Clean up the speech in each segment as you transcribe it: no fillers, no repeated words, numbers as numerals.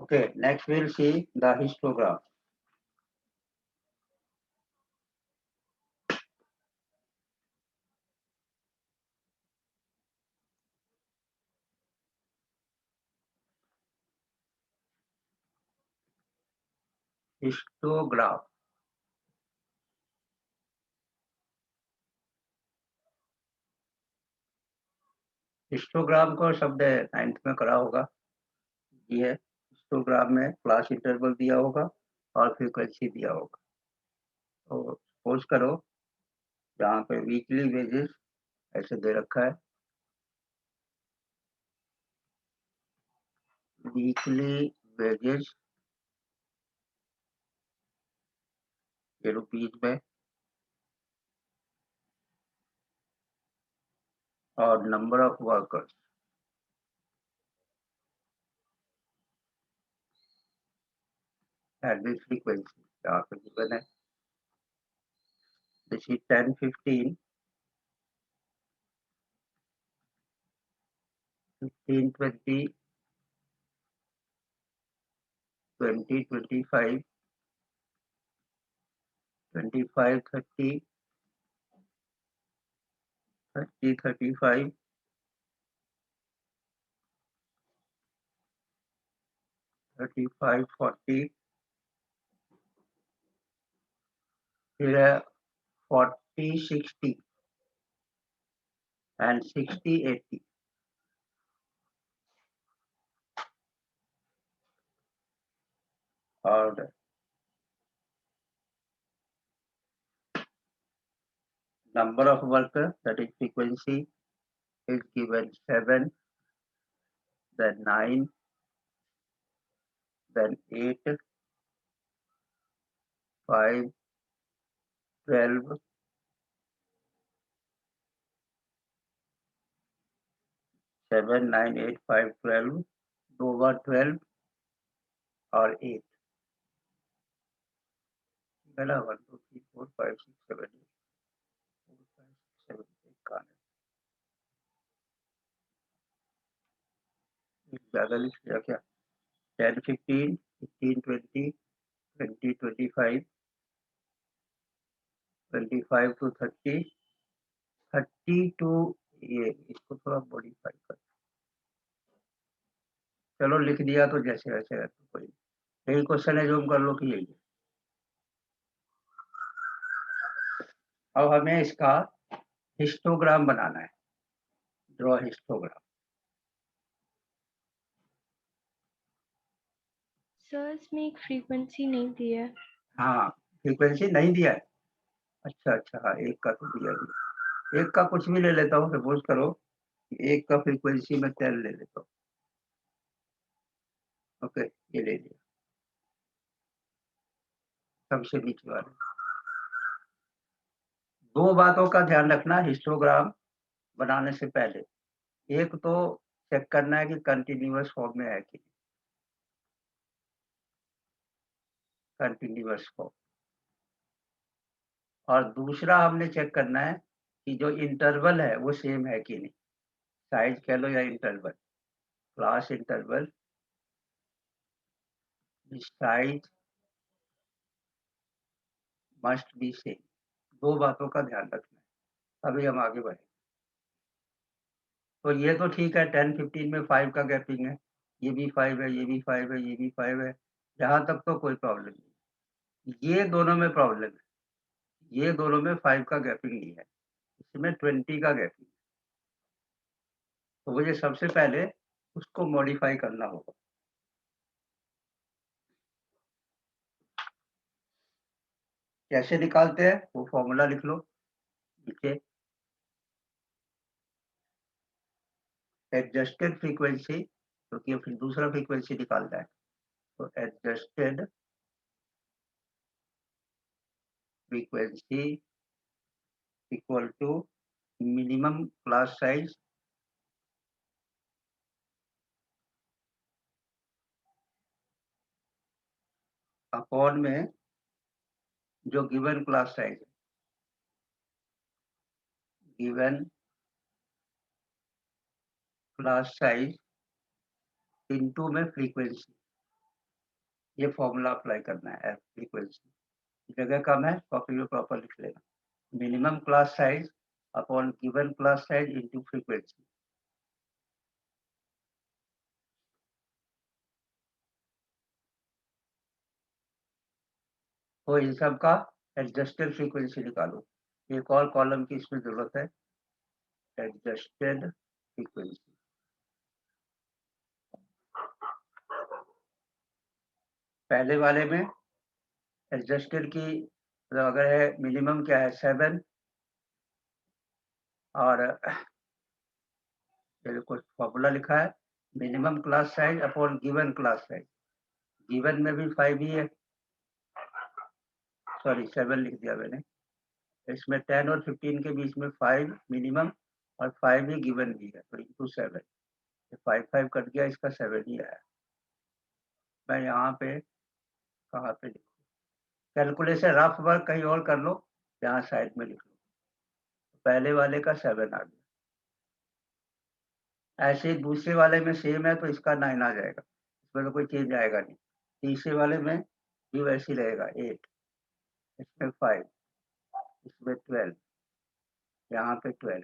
Okay, next we'll see the histogram. Histogram. Histogram को शब्द 9th में करा होगा। ये हिस्टोग्राम में क्लास इंटरवल दिया होगा और फ्रीक्वेंसी दिया होगा। तो सपोज करो जहाँ पे वीकली वेजेस ऐसे दे रखा है, वीकली वेजेस ये रुपीज में और number of workers at this frequency यहाँ पे गिवन है। दिस इज 10, 15, 15, 20, 20, 25, 25, 30, 30, 35, 35, 40, फिर है 40, 60 and 60, 80. और number of workers, that is frequency, is given 7, then 9, then 8, 5, 12, 7, 9, 8, 5, 12, 2 बार 12 और 8 है ना। 1, 2, 3, 4, 5, 6, 7, 8, 4, 5, 6, 7, 8 का ज़्यादा लिख लिया क्या। 10, 15, 15, 20, 20, 25, 25 to 30, 30 to ये इसको थोड़ा मॉडिफाई कर, चलो लिख दिया तो जैसे वैसे है, तो कोई यही क्वेश्चन है जो हम कर लो कि यही है। अब हमें इसका हिस्टोग्राम बनाना है, ड्रॉ हिस्टोग्राम। सर इसमें एक फ्रीक्वेंसी नहीं दी है। हाँ फ्रीक्वेंसी नहीं दिया है। अच्छा अच्छा, हाँ एक का तो दिया है। एक का कुछ भी ले लेता हूँ, सपोज करो एक का फ्रीक्वेंसी में 10 ले लेता हूँ। ओके ये ले लिया, सबसे नीचे वाले। दो बातों का ध्यान रखना हिस्टोग्राम बनाने से पहले। एक तो चेक करना है कि कंटिन्यूअस फॉर्म में है कि कंटिन्यूअस फॉर्म, और दूसरा हमने चेक करना है कि जो इंटरवल है वो सेम है कि नहीं। साइज कह लो या interval, class interval, size must be same. दो बातों का ध्यान रखना है, अभी हम आगे बढ़े। तो ये तो ठीक है, 10, 15 में 5 का गैपिंग है, ये भी 5 है, ये भी 5 है, ये भी 5 है, यहाँ तक तो कोई प्रॉब्लम नहीं। ये दोनों में प्रॉब्लम है, ये दोनों में 5 का गैपिंग नहीं है, इसमें 20 का गैपिंग। तो मुझे सबसे पहले उसको मॉडिफाई करना होगा। कैसे निकालते हैं वो फॉर्मूला लिख लो नीचे। एडजस्टेड फ्रीक्वेंसी, क्योंकि फिर दूसरा फ्रीक्वेंसी निकालना है, तो adjusted frequency equal to minimum class size upon में जो गिवन क्लास साइज है, गिवन क्लास साइज इनटू में फ्रीक्वेंसी। ये फॉर्मूला अप्लाई करना है एफ फ्रीक्वेंसी। जगह कम है, कॉपी में प्रॉपर लिख लेना। Minimum class size upon given class size into frequency. तो इन सब का एडजस्टेड फ्रीक्वेंसी निकालो। एक और कॉलम की इसमें जरूरत है, एडजस्टेड फ्रीक्वेंसी। पहले वाले में एडजस्टेड की मतलब अगर है मिनिमम क्या है 7 और कुछ फॉर्मूला लिखा है minimum class size upon given class size. Given में भी 5 ही है, सॉरी 7 लिख दिया मैंने। इसमें 10 और 15 के बीच में 5 मिनिमम और 5 ही गिवन भी है, तो इंटू 7। 5 कट गया, इसका 7 ही आया। मैं यहाँ पे कहाँ पे लिखूँ, कैलकुलेशन रफ वर्क कहीं और कर लो, यहाँ साइड में लिख लो। पहले वाले का 7 आ गया। ऐसे ही दूसरे वाले में सेम है तो इसका 9 आ जाएगा, इसमें तो कोई चेंज आएगा नहीं। तीसरे वाले में भी वैसे ही रहेगा 8, इसमें 5, इसमें 12, यहाँ पे 12।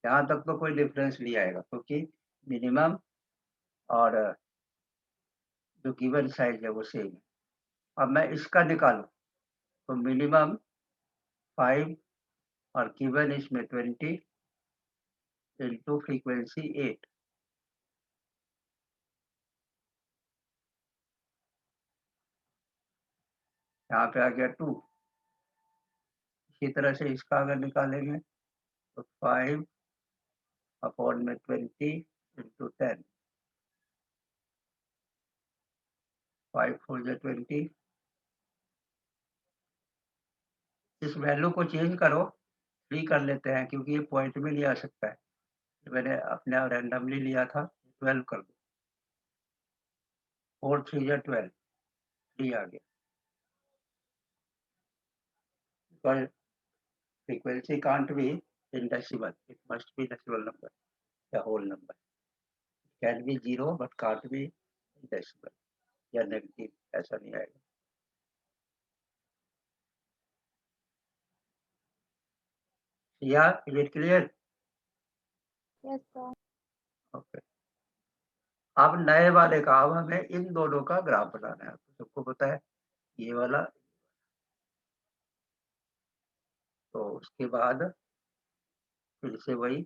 यहाँ तक तो कोई डिफरेंस नहीं आएगा क्योंकि मिनिमम और जो गिवन साइज है वो सेम है। अब मैं इसका निकालूं तो मिनिमम 5 और गिवन इसमें 20 इंटू फ्रीक्वेंसी 8। यहाँ पे आ गया 2। इसी तरह से इसका अगर निकालेंगे तो 5 अपॉन में 20 इंटू 10, 5 4 जा 20। इस वैल्यू को चेंज करो, 3 कर लेते हैं क्योंकि ये पॉइंट में नहीं आ सकता है, मैंने अपने आप रैंडमली लिया था। 12 कर दो, 4 3 जा 12, 3 आ गया। पर frequency can't be in decimal, it must be decimal number, the whole number. It can be 0 but can't be in decimal या नेगेटिव, ऐसा नहीं आएगा। या is it clear? Yes, sir. Okay. अब नए वाले का, अब हमें इन दोनों का ग्राफ बनाना है। आपको सबको पता है ये वाला, तो उसके बाद फिर से वही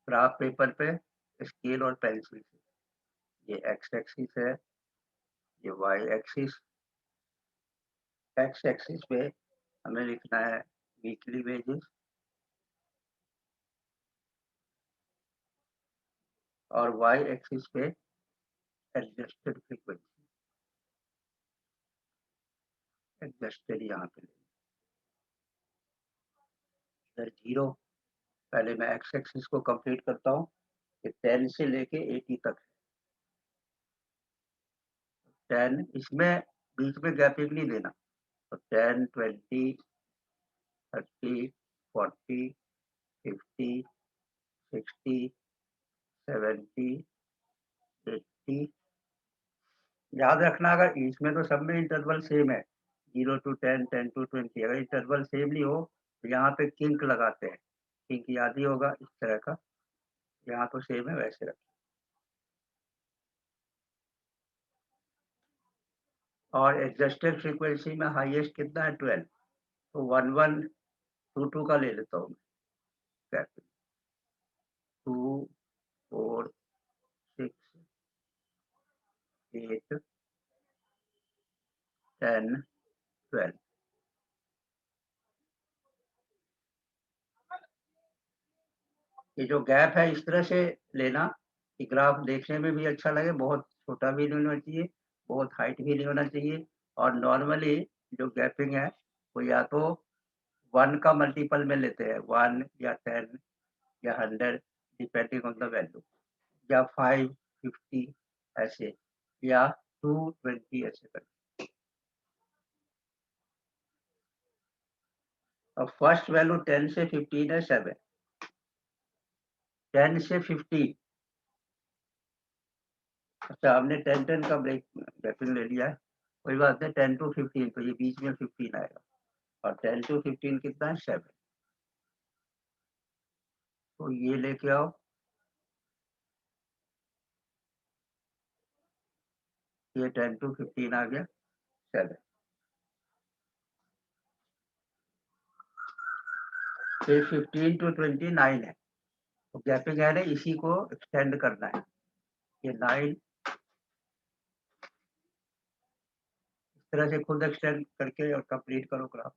ग्राफ पेपर पे स्केल और पेंसिल से। ये एक्स एक्सिस है, ये वाई एक्सिस। एक्स एक्सिस पे हमें लिखना है वीकली वेजेस और वाई एक्सिस पे एडजस्टेड फ्रीक्वेंसी। एडजस्टेड यहाँ पे इधर 0। पहले मैं एक्स एक्सिस को कंप्लीट करता हूँ, ये 10 से लेके 80 तक है। 10 इसमें बीच में गैपिंग नहीं देना, तो 10 20 30 40 50 60 70 80। याद रखना अगर इसमें तो सब में इंटरवल सेम है, 0 to 10 10 to 20। अगर इंटरवल सेम नहीं हो तो यहाँ पे किंक लगाते हैं, किंक याद ही होगा इस तरह का। यहाँ तो सेम है, वैसे रखें। और एडजस्टेड फ्रीक्वेंसी में हाईएस्ट कितना है 12, तो 1122 का ले लेता हूँ मैं। 2 4 6 8 10 12। ये जो गैप है इस तरह से लेना कि ग्राफ देखने में भी अच्छा लगे, बहुत छोटा भी नहीं होना चाहिए, बहुत हाइट भी नहीं होना चाहिए। और नॉर्मली जो गैपिंग है वो या तो 1 का मल्टीपल में लेते हैं, 1 या 10 या 100 डिपेंडिंग ऑन द वैल्यू, या 5 50 ऐसे, या 220 ऐसे कर। अब फर्स्ट वैल्यू 10 से 15 है 7, 10 से 15। अच्छा, हमने 10-10 का ब्रेक गैपिंग ले लिया है, कोई बात नहीं। 10 to 15, तो ये बीच में 15 आएगा, और 10 to 15 कितना है? 7। तो ये लेके आओ, ये 10 to 15 आ गया, 7। फिर 15 to 29 है, तो गैपिंग है ना, इसी को एक्सटेंड करना है। ये 9 इस तरह से खुद एक्सटेंड करके और कंप्लीट करो ग्राफ।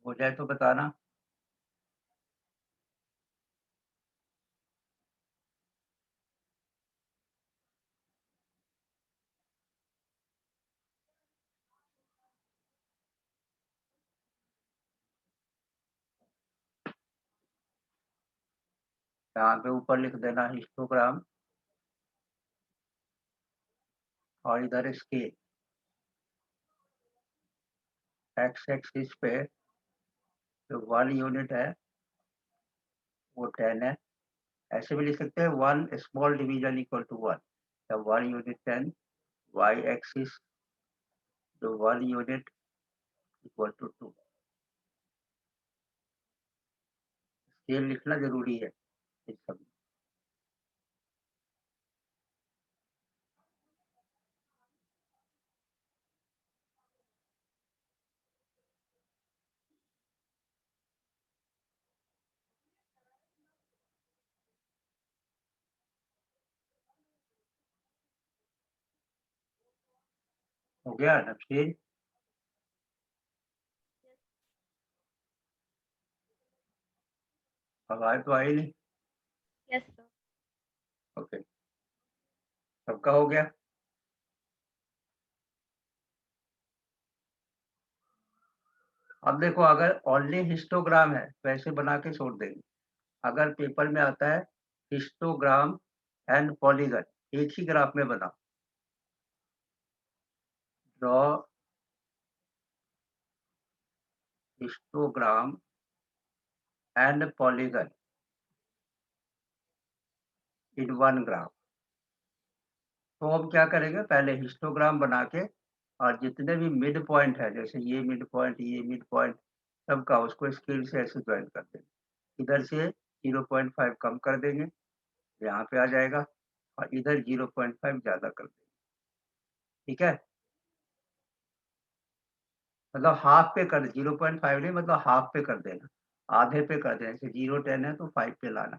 हो जाए तो बताना। यहाँ पे ऊपर लिख देना हिस्टोग्राम, और इधर स्केल। एक्स एक्सिस पे जो 1 यूनिट है वो 10 है। ऐसे भी लिख सकते हैं 1 स्मॉल डिवीजन इक्वल टू 1, तब 1 यूनिट 10। वाई एक्सिस जो 1 यूनिट इक्वल टू 2। स्केल लिखना जरूरी है इस सब में। हो गया नफसीन? आवाज तो आई नहीं। Yes, sir. ओके, सबका हो गया। अब देखो, अगर ओनली हिस्टोग्राम है तो ऐसे बना के छोड़ देंगे। अगर पेपर में आता है हिस्टोग्राम एंड पॉलीगन, एक ही ग्राफ में बनाओ। Draw histogram and polygon in one graph. तो हम क्या करेंगे, पहले हिस्टोग्राम बना के, और जितने भी मिड पॉइंट है, जैसे ये मिड पॉइंट, ये मिड पॉइंट, सबका उसको स्केल से ऐसे ज्वाइन कर देंगे। इधर से 0.5 कम कर देंगे, यहाँ पे आ जाएगा, और इधर 0.5 ज्यादा कर देंगे। ठीक है, मतलब हाफ पे कर, 0.5 नहीं, मतलब हाफ पे कर देना, आधे पे कर देना। जैसे 0-10 है तो 5 पे लाना।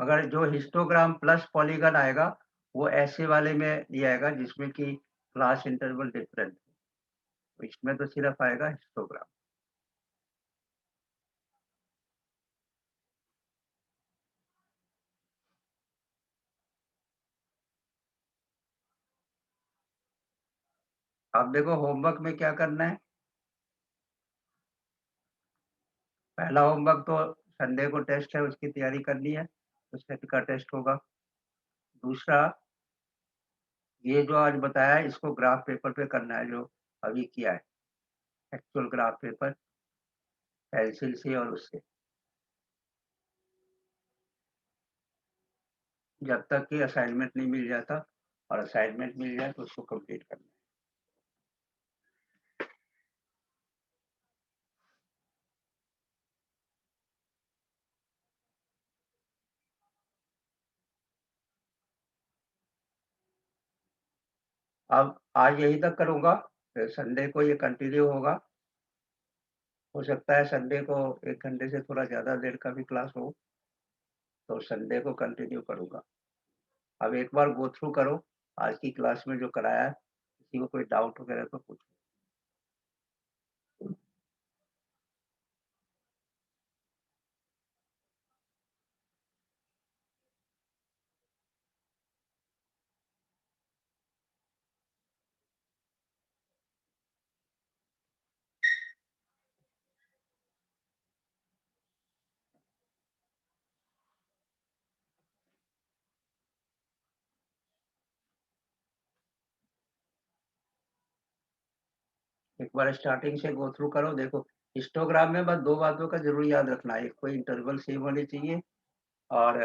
अगर जो हिस्टोग्राम प्लस पॉलीगन आएगा, वो ऐसे वाले में ये आएगा जिसमें कि क्लास इंटरवल डिफरेंट, तो इसमें तो सिर्फ आएगा हिस्टोग्राम। अब देखो होमवर्क में क्या करना है। पहला होमवर्क तो संडे को टेस्ट है, उसकी तैयारी करनी है, उसका का टेस्ट होगा। दूसरा, ये जो आज बताया है इसको ग्राफ पेपर पे करना है, जो अभी किया है, एक्चुअल ग्राफ पेपर, पेंसिल से और उससे। जब तक कि असाइनमेंट नहीं मिल जाता और असाइनमेंट मिल जाए तो उसको कंप्लीट करना है। अब आज यहीं तक करूँगा, फिर संडे को ये कंटिन्यू होगा। हो सकता है संडे को 1 घंटे से थोड़ा ज़्यादा देर का भी क्लास हो, तो संडे को कंटिन्यू करूँगा। अब एक बार गो थ्रू करो, आज की क्लास में जो कराया है, किसी को कोई डाउट वगैरह तो पूछो। एक बार स्टार्टिंग से गो थ्रू करो। देखो, हिस्टोग्राम में बस 2 बातों का ज़रूर याद रखना है, एक तो इंटरवल सेम होनी चाहिए और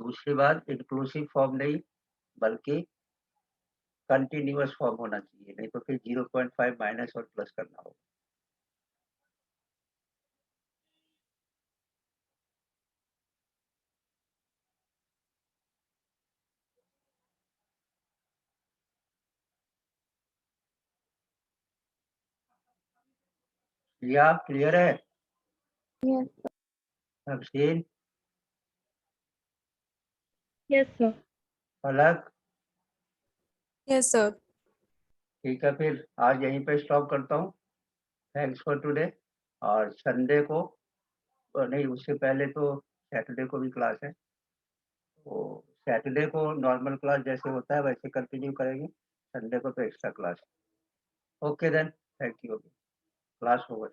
दूसरी बात इंक्लूसिव फॉर्म नहीं, बल्कि कंटीन्यूअस फॉर्म होना चाहिए, नहीं तो फिर 0.5 माइनस और प्लस करना होगा। या क्लियर है? Yes, sir. अभिषेक, Yes, sir. पलक, Yes, sir. ठीक है, फिर आज यहीं पे स्टॉप करता हूँ। Thanks for today. और संडे को नहीं, उससे पहले तो सैटरडे को भी क्लास है, तो सैटरडे को नॉर्मल क्लास जैसे होता है वैसे कंटिन्यू करेंगे, संडे को तो extra class. Okay then, thank you, class over.